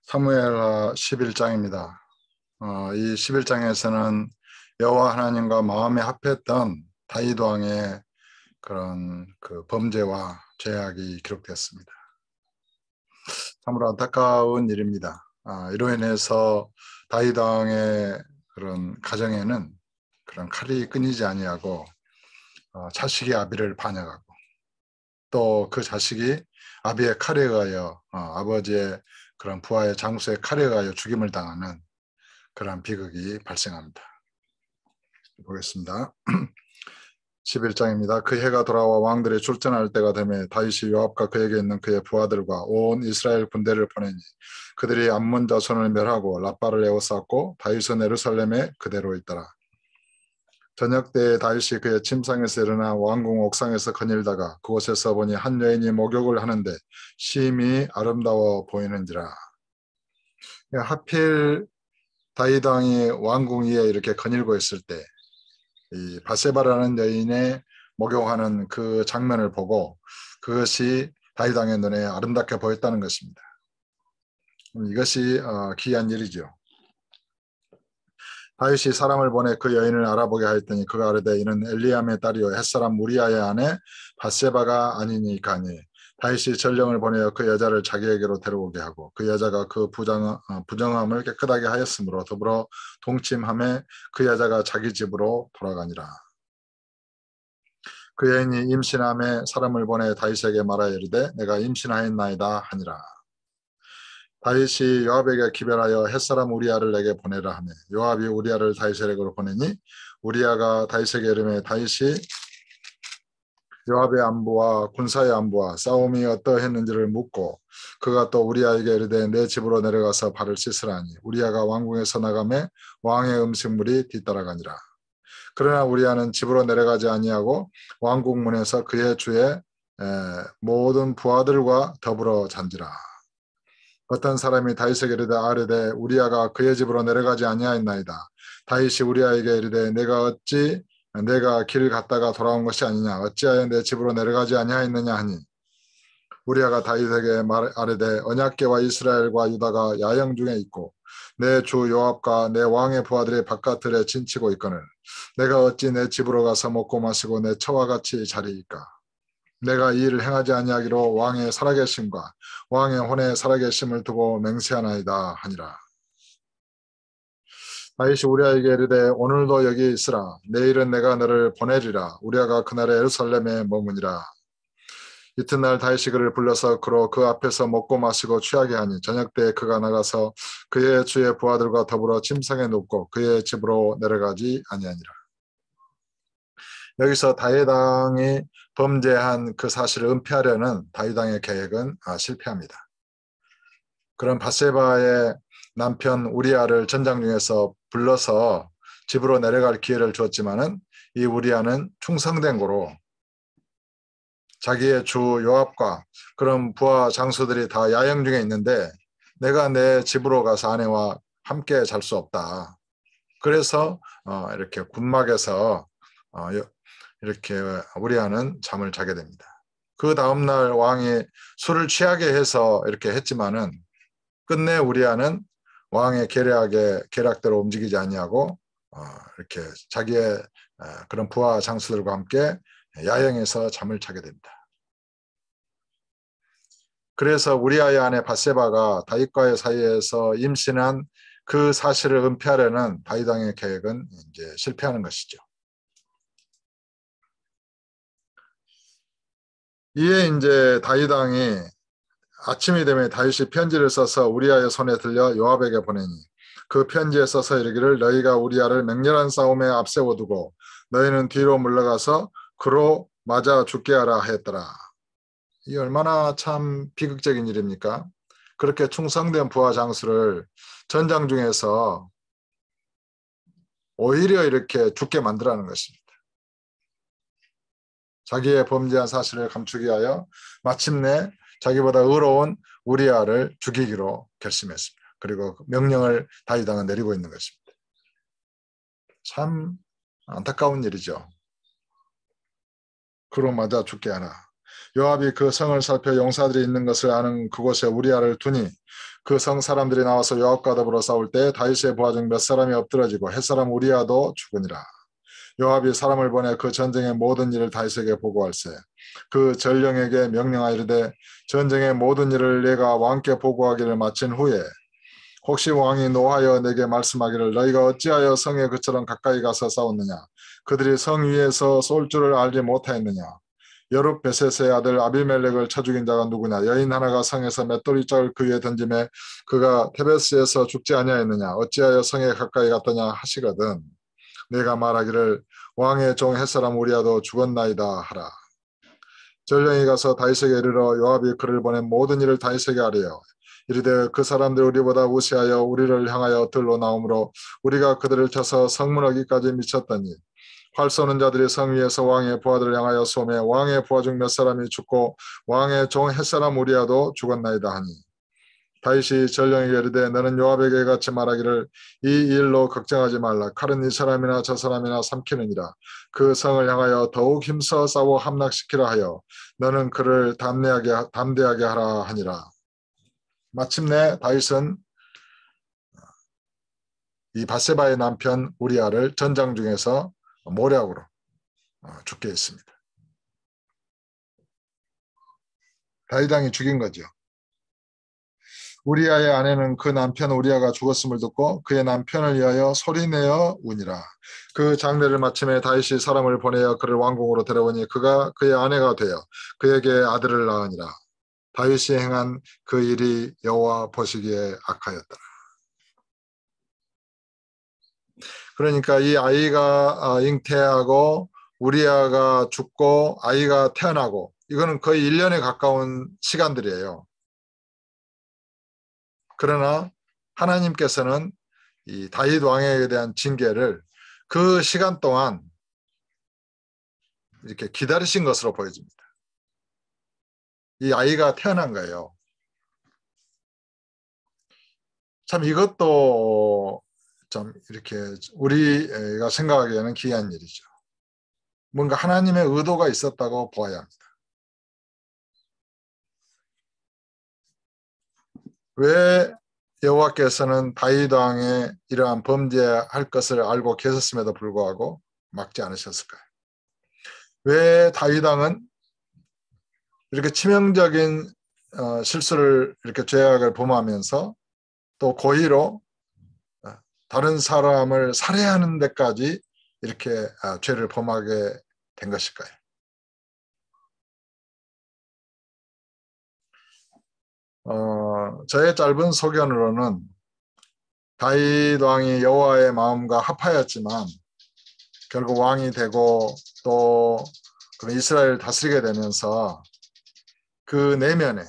사무엘하 11장입니다. 이 11장에서는 여호와 하나님과 마음에 합했던 다윗 왕의 그런 범죄와 죄악이 기록되었습니다. 참으로 안타까운 일입니다. 이로 인해서 다윗 왕의 그런 가정에는 그런 칼이 끊이지 아니하고 자식이 아비를 반역하고 또 그 자식이 아비의 칼에 의하여 아버지의 그런 부하의 장수의 칼에 의하여 죽임을 당하는 그런 비극이 발생합니다. 보겠습니다. 11장입니다. 그 해가 돌아와 왕들이 출전할 때가 되매 다윗이 요압과 그에게 있는 그의 부하들과 온 이스라엘 군대를 보내니 그들이 암몬 자손을 멸하고 라빠를 에워쌌고 다윗은 예루살렘에 그대로 있더라. 저녁 때에 다윗이 그의 침상에서 일어나 왕궁 옥상에서 거닐다가 그곳에서 보니 한 여인이 목욕을 하는데 심히 아름다워 보이는지라. 하필 다윗 왕이 왕궁 위에 이렇게 거닐고 있을 때 이 바세바라는 여인의 목욕하는 그 장면을 보고 그것이 다윗 왕의 눈에 아름답게 보였다는 것입니다. 이것이 기이한 일이죠. 다윗이 사람을 보내 그 여인을 알아보게 하였더니 그가 아뢰되 이는 엘리암의 딸이요 햇사람 우리아의 아내 바세바가 아니니까니. 다윗이 전령을 보내어 그 여자를 자기에게로 데려오게 하고 그 여자가 그 부정함을 깨끗하게 하였으므로 더불어 동침함에 그 여자가 자기 집으로 돌아가니라. 그 여인이 임신함에 사람을 보내 다윗에게 말하여 이르되 내가 임신하였나이다 하니라. 다윗이 요압에게 기별하여 햇사람 우리아를 내게 보내라 하매 요압이 우리아를 다윗에게로 보내니 우리아가 다윗에게 이르매 다윗이 요압의 안부와 군사의 안부와 싸움이 어떠했는지를 묻고 그가 또 우리아에게 이르되 내 집으로 내려가서 발을 씻으라니 우리아가 왕궁에서 나가매 왕의 음식물이 뒤따라가니라. 그러나 우리아는 집으로 내려가지 아니하고 왕궁 문에서 그의 주의 모든 부하들과 더불어 잔지라. 어떤 사람이 다윗에게 이르되 아뢰되 우리아가 그의 집으로 내려가지 아니하였나이다. 다윗이 우리아에게 이르되 내가 길 갔다가 돌아온 것이 아니냐 어찌하여 내 집으로 내려가지 아니하였느냐 하니 우리아가 다윗에게 아뢰되 언약궤와 이스라엘과 유다가 야영 중에 있고 내 주 요압과 내 왕의 부하들이 바깥들에 진치고 있거늘 내가 어찌 내 집으로 가서 먹고 마시고 내 처와 같이 자리이까. 내가 이 일을 행하지 아니하기로 왕의 살아계심과 왕의 혼의 살아계심을 두고 맹세하나이다 하니라. 다윗이 우리아에게 이르되 오늘도 여기 있으라. 내일은 내가 너를 보내리라. 우리아가 그날에 예루살렘에 머무니라. 이튿날 다윗이 그를 불러서 그로 그 앞에서 먹고 마시고 취하게 하니 저녁 때 그가 나가서 그의 주의 부하들과 더불어 침상에 눕고 그의 집으로 내려가지 아니하니라. 여기서 다윗 왕이 범죄한 그 사실을 은폐하려는 다윗 왕의 계획은 실패합니다. 그런 바세바의 남편 우리아를 전장 중에서 불러서 집으로 내려갈 기회를 주었지만은 이 우리아는 충성된 고로 자기의 주 요압과 그런 부하 장수들이 다 야영 중에 있는데 내가 내 집으로 가서 아내와 함께 잘 수 없다. 그래서 이렇게 군막에서 이렇게 우리아는 잠을 자게 됩니다. 그 다음날 왕이 술을 취하게 해서 이렇게 했지만은 끝내 우리아는 왕의 계략대로 움직이지 아니하고 이렇게 자기의 그런 부하 장수들과 함께 야영에서 잠을 자게 됩니다. 그래서 우리아의 아내 바세바가 다윗과의 사이에서 임신한 그 사실을 은폐하려는 다윗 왕의 계획은 이제 실패하는 것이죠. 이에 이제 다윗 왕이 아침이 되면 다윗이 편지를 써서 우리아의 손에 들려 요압에게 보내니 그 편지에 써서 이르기를 너희가 우리아를 맹렬한 싸움에 앞세워두고 너희는 뒤로 물러가서 그로 맞아 죽게 하라 하였더라. 이 얼마나 참 비극적인 일입니까? 그렇게 충성된 부하 장수를 전장 중에서 오히려 이렇게 죽게 만들라는 것입니다. 자기의 범죄한 사실을 감추기 위하여 마침내 자기보다 의로운 우리아를 죽이기로 결심했습니다. 그리고 명령을 다윗 왕은 내리고 있는 것입니다. 참 안타까운 일이죠. 그로 맞아 죽게 하라. 요압이 그 성을 살펴 용사들이 있는 것을 아는 그곳에 우리아를 두니 그 성 사람들이 나와서 요압과 더불어 싸울 때 다윗의 부하 중 몇 사람이 엎드러지고 햇사람 우리아도 죽으니라. 요압이 사람을 보내 그 전쟁의 모든 일을 다윗에게 보고할세. 그 전령에게 명령하이르되 전쟁의 모든 일을 내가 왕께 보고하기를 마친 후에 혹시 왕이 노하여 내게 말씀하기를 너희가 어찌하여 성에 그처럼 가까이 가서 싸웠느냐. 그들이 성 위에서 쏠 줄을 알지 못하였느냐. 여룻베셋의 아들 아비멜렉을 쳐 죽인 자가 누구냐. 여인 하나가 성에서 맷돌이 짝을 그 위에 던짐에 그가 테베스에서 죽지 아니하였느냐. 어찌하여 성에 가까이 갔더냐 하시거든. 내가 말하기를 왕의 종 햇사람 우리아도 죽었나이다 하라. 전령이 가서 다윗에게 이르러 요압이 그를 보낸 모든 일을 다윗에게 아뢰어 이르되 그 사람들 우리보다 우세하여 우리를 향하여 들로 나오므로 우리가 그들을 쳐서 성문 어기까지 미쳤더니 활 쏘는 자들이 성 위에서 왕의 부하들을 향하여 쏘매 왕의 부하 중 몇 사람이 죽고 왕의 종 햇사람 우리아도 죽었나이다 하니 다윗이 전령에게 이르되 너는 요압에게 같이 말하기를 이 일로 걱정하지 말라. 칼은 이 사람이나 저 사람이나 삼키느니라. 그 성을 향하여 더욱 힘써 싸워 함락시키라 하여 너는 그를 담대하게 하라 하니라. 마침내 다윗은 이 밧세바의 남편 우리아를 전장 중에서 모략으로 죽게 했습니다. 다윗 왕이 죽인 거죠. 우리아의 아내는 그 남편 우리아가 죽었음을 듣고 그의 남편을 위하여 소리내어 우니라. 그 장례를 마침에 다윗이 사람을 보내어 그를 왕궁으로 데려오니 그가 그의 아내가 되어 그에게 아들을 낳으니라. 다윗이 행한 그 일이 여호와 보시기에 악하였더라. 그러니까 이 아이가 잉태하고 우리아가 죽고 아이가 태어나고 이거는 거의 1년에 가까운 시간들이에요. 그러나 하나님께서는 이 다윗 왕에 대한 징계를 그 시간 동안 이렇게 기다리신 것으로 보여집니다. 이 아이가 태어난 거예요. 참 이것도 좀 이렇게 우리가 생각하기에는 기이한 일이죠. 뭔가 하나님의 의도가 있었다고 보아야 합니다. 왜 여호와께서는 다윗 왕의 이러한 범죄할 것을 알고 계셨음에도 불구하고 막지 않으셨을까요? 왜 다윗 왕은 이렇게 치명적인 실수를 이렇게 죄악을 범하면서 또 고의로 다른 사람을 살해하는 데까지 이렇게 죄를 범하게 된 것일까요? 저의 짧은 소견으로는 다윗 왕이 여호와의 마음과 합하였지만 결국 왕이 되고 또 이스라엘을 다스리게 되면서 그 내면에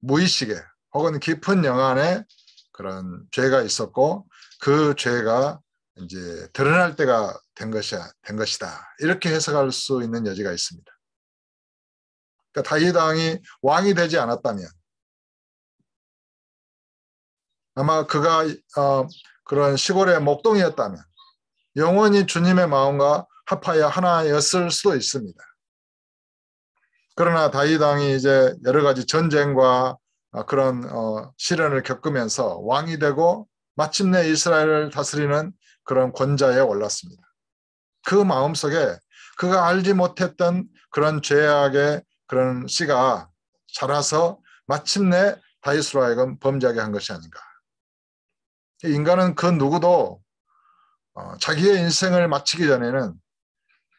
무의식에 혹은 깊은 영안에 그런 죄가 있었고 그 죄가 이제 드러날 때가 된 것이다. 이렇게 해석할 수 있는 여지가 있습니다. 그러니까 다윗 왕이 왕이 되지 않았다면 아마 그가 그런 시골의 목동이었다면 영원히 주님의 마음과 합하여 하나였을 수도 있습니다. 그러나 다윗 왕이 이제 여러 가지 전쟁과 그런 시련을 겪으면서 왕이 되고 마침내 이스라엘을 다스리는 그런 권좌에 올랐습니다. 그 마음속에 그가 알지 못했던 그런 죄악의 그런 씨가 자라서 마침내 다윗으로 하여금 범죄하게 한 것이 아닌가. 인간은 그 누구도 자기의 인생을 마치기 전에는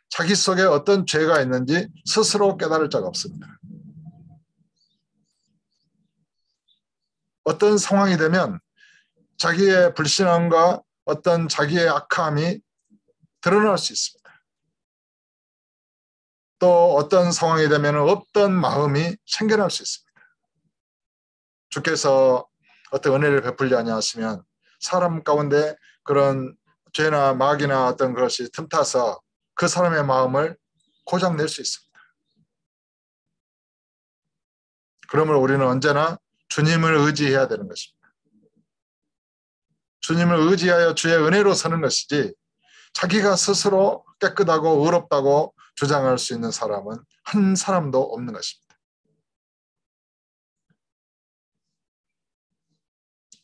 자기 속에 어떤 죄가 있는지 스스로 깨달을 자가 없습니다. 어떤 상황이 되면 자기의 불신함과 어떤 자기의 악함이 드러날 수 있습니다. 또 어떤 상황이 되면 없던 마음이 생겨날 수 있습니다. 주께서 어떤 은혜를 베풀지 아니하시면 사람 가운데 그런 죄나 마귀나 어떤 것이 틈타서 그 사람의 마음을 고장낼 수 있습니다. 그러므로 우리는 언제나 주님을 의지해야 되는 것입니다. 주님을 의지하여 주의 은혜로 사는 것이지 자기가 스스로 깨끗하고 의롭다고 주장할 수 있는 사람은 한 사람도 없는 것입니다.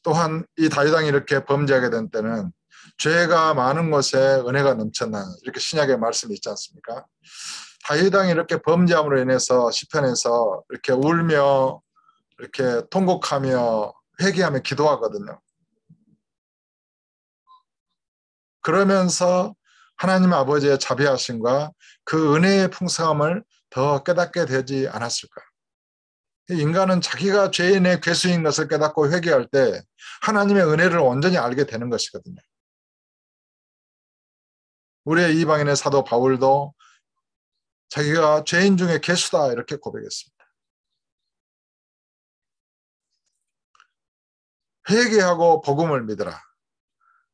또한 이 다윗 왕이 이렇게 범죄하게 된 때는 죄가 많은 곳에 은혜가 넘쳤나 이렇게 신약에 말씀이 있지 않습니까? 다윗 왕이 이렇게 범죄함으로 인해서 시편에서 이렇게 울며 이렇게 통곡하며 회개하며 기도하거든요. 그러면서 하나님 아버지의 자비하심과 그 은혜의 풍성함을 더 깨닫게 되지 않았을까? 인간은 자기가 죄인의 괴수인 것을 깨닫고 회개할 때 하나님의 은혜를 온전히 알게 되는 것이거든요. 우리의 이방인의 사도 바울도 자기가 죄인 중에 괴수다 이렇게 고백했습니다. 회개하고 복음을 믿으라.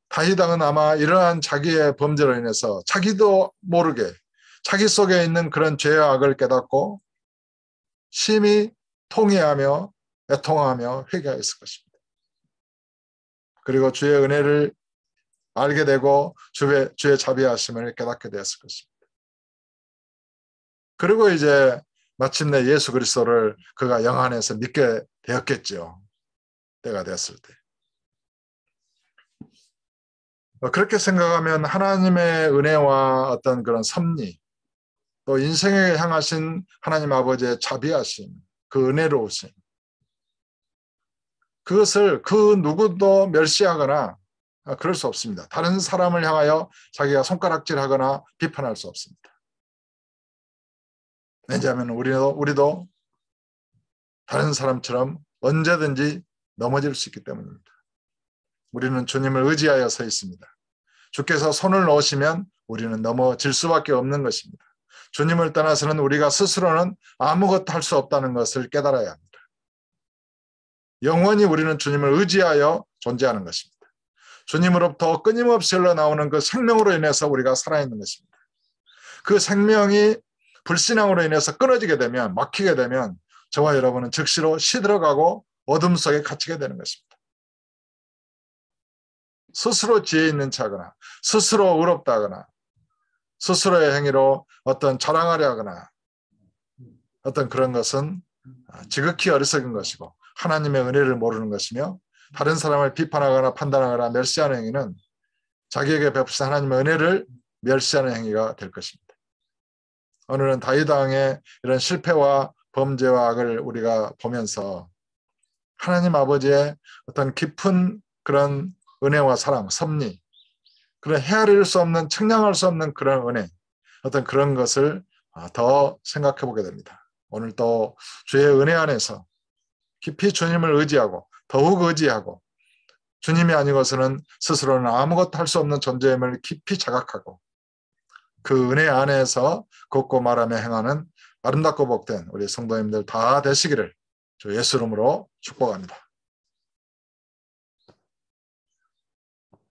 다윗 왕은 아마 이러한 자기의 범죄로 인해서 자기도 모르게 자기 속에 있는 그런 죄와 악을 깨닫고 심히 통회하며 애통하며 회개했을 것입니다. 그리고 주의 은혜를 알게 되고 주의 자비하심을 깨닫게 되었을 것입니다. 그리고 이제 마침내 예수 그리스도를 그가 영 안에서 믿게 되었겠죠. 때가 됐을 때. 그렇게 생각하면 하나님의 은혜와 어떤 그런 섭리, 또 인생에 향하신 하나님 아버지의 자비하심, 그 은혜로우심, 그것을 그 누구도 멸시하거나 그럴 수 없습니다. 다른 사람을 향하여 자기가 손가락질하거나 비판할 수 없습니다. 왜냐하면 우리도 다른 사람처럼 언제든지 넘어질 수 있기 때문입니다. 우리는 주님을 의지하여 서 있습니다. 주께서 손을 놓으시면 우리는 넘어질 수밖에 없는 것입니다. 주님을 떠나서는 우리가 스스로는 아무것도 할 수 없다는 것을 깨달아야 합니다. 영원히 우리는 주님을 의지하여 존재하는 것입니다. 주님으로부터 끊임없이 흘러나오는 그 생명으로 인해서 우리가 살아있는 것입니다. 그 생명이 불신앙으로 인해서 끊어지게 되면, 막히게 되면 저와 여러분은 즉시로 시들어가고 어둠 속에 갇히게 되는 것입니다. 스스로 지혜 있는 척하거나 스스로 의롭다거나 스스로의 행위로 어떤 자랑하려 하거나 어떤 그런 것은 지극히 어리석은 것이고 하나님의 은혜를 모르는 것이며 다른 사람을 비판하거나 판단하거나 멸시하는 행위는 자기에게 베푸신 하나님의 은혜를 멸시하는 행위가 될 것입니다. 오늘은 다윗 왕의 이런 실패와 범죄와 악을 우리가 보면서 하나님 아버지의 어떤 깊은 그런 은혜와 사랑, 섭리, 그런 헤아릴 수 없는, 측량할 수 없는 그런 은혜, 어떤 그런 것을 더 생각해 보게 됩니다. 오늘 또 주의 은혜 안에서 깊이 주님을 의지하고 더욱 의지하고 주님이 아니고서는 스스로는 아무것도 할 수 없는 존재임을 깊이 자각하고 그 은혜 안에서 걷고 말하며 행하는 아름답고 복된 우리 성도님들 다 되시기를 주 예수 이름으로 축복합니다.